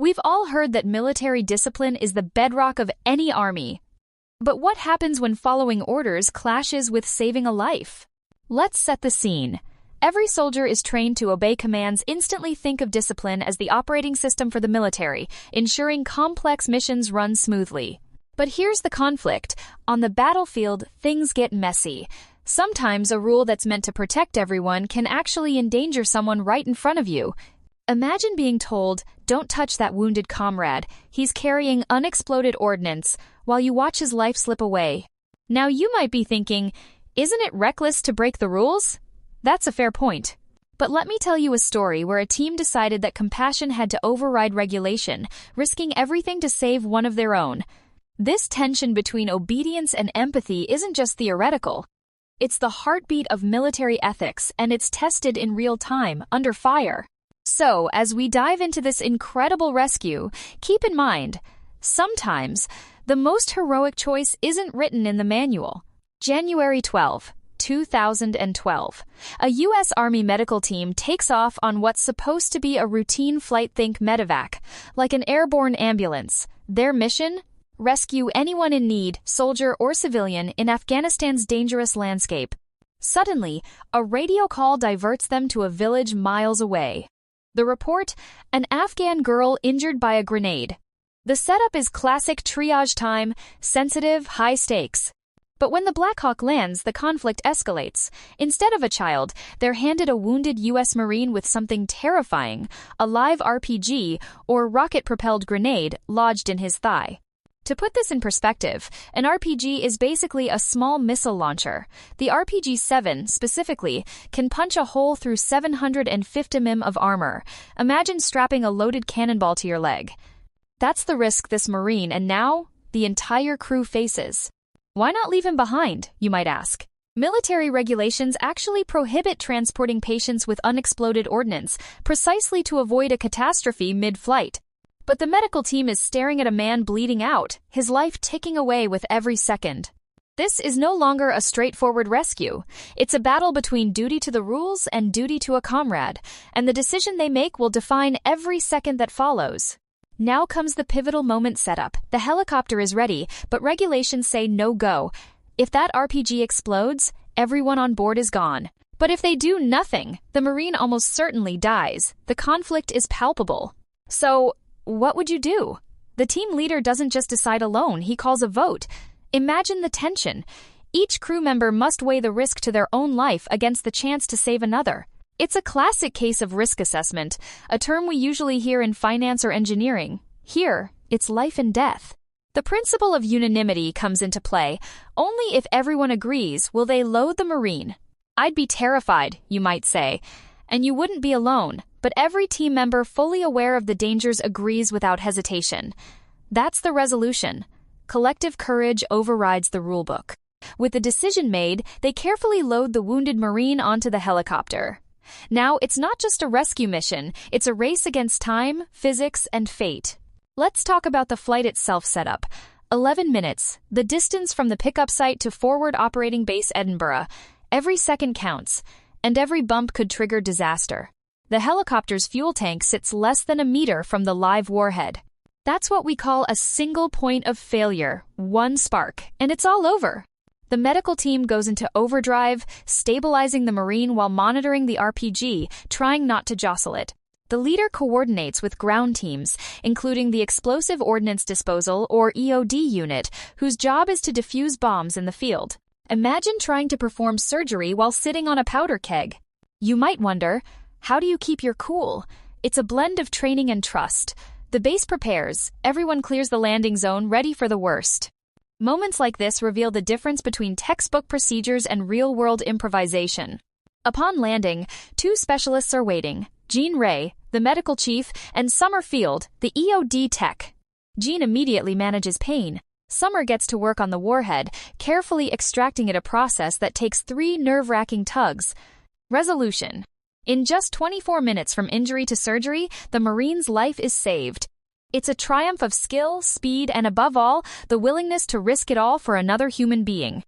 We've all heard that military discipline is the bedrock of any army. But what happens when following orders clashes with saving a life? Let's set the scene. Every soldier is trained to obey commands. Instantly think of discipline as the operating system for the military, ensuring complex missions run smoothly. But here's the conflict. On the battlefield, things get messy. Sometimes a rule that's meant to protect everyone can actually endanger someone right in front of you. Imagine being told, "Don't touch that wounded comrade. He's carrying unexploded ordnance," while you watch his life slip away. Now you might be thinking, isn't it reckless to break the rules? That's a fair point. But let me tell you a story where a team decided that compassion had to override regulation, risking everything to save one of their own. This tension between obedience and empathy isn't just theoretical. It's the heartbeat of military ethics, and it's tested in real time, under fire. So, as we dive into this incredible rescue, keep in mind, sometimes, the most heroic choice isn't written in the manual. January 12, 2012. A U.S. Army medical team takes off on what's supposed to be a routine flight. Think medevac, like an airborne ambulance. Their mission? Rescue anyone in need, soldier or civilian, in Afghanistan's dangerous landscape. Suddenly, a radio call diverts them to a village miles away. The report? An Afghan girl injured by a grenade. The setup is classic triage time, sensitive, high stakes. But when the Black Hawk lands, the conflict escalates. Instead of a child, they're handed a wounded U.S. Marine with something terrifying, a live RPG, or rocket-propelled grenade, lodged in his thigh. To put this in perspective, an RPG is basically a small missile launcher. The RPG-7, specifically, can punch a hole through 750 mm of armor. Imagine strapping a loaded cannonball to your leg. That's the risk this Marine and now the entire crew faces. Why not leave him behind, you might ask? Military regulations actually prohibit transporting patients with unexploded ordnance, precisely to avoid a catastrophe mid-flight. But the medical team is staring at a man bleeding out, his life ticking away with every second. This is no longer a straightforward rescue. It's a battle between duty to the rules and duty to a comrade, and the decision they make will define every second that follows. Now comes the pivotal moment setup. The helicopter is ready, but regulations say no go. If that RPG explodes, everyone on board is gone. But if they do nothing, the Marine almost certainly dies. The conflict is palpable. So, what would you do? The team leader doesn't just decide alone, he calls a vote. Imagine the tension. Each crew member must weigh the risk to their own life against the chance to save another. It's a classic case of risk assessment, a term we usually hear in finance or engineering. Here, it's life and death. The principle of unanimity comes into play. Only if everyone agrees will they load the Marine. I'd be terrified, you might say. And you wouldn't be alone, but every team member fully aware of the dangers agrees without hesitation. That's the resolution. Collective courage overrides the rulebook. With the decision made, they carefully load the wounded Marine onto the helicopter. Now, it's not just a rescue mission, it's a race against time, physics, and fate. Let's talk about the flight itself setup. 11 minutes, the distance from the pickup site to forward operating base Edinburgh. Every second counts, and every bump could trigger disaster. The helicopter's fuel tank sits less than a meter from the live warhead. That's what we call a single point of failure, one spark, and it's all over. The medical team goes into overdrive, stabilizing the Marine while monitoring the RPG, trying not to jostle it. The leader coordinates with ground teams, including the Explosive Ordnance Disposal, or EOD unit, whose job is to defuse bombs in the field. Imagine trying to perform surgery while sitting on a powder keg. You might wonder, how do you keep your cool? It's a blend of training and trust. The base prepares, everyone clears the landing zone, ready for the worst. Moments like this reveal the difference between textbook procedures and real-world improvisation. Upon landing, two specialists are waiting, Jean Ray, the medical chief, and Summer Field, the EOD tech. Jean immediately manages pain. Summer gets to work on the warhead, carefully extracting it, a process that takes 3 nerve-wracking tugs. Resolution. In just 24 minutes from injury to surgery, the Marine's life is saved. It's a triumph of skill, speed, and above all, the willingness to risk it all for another human being.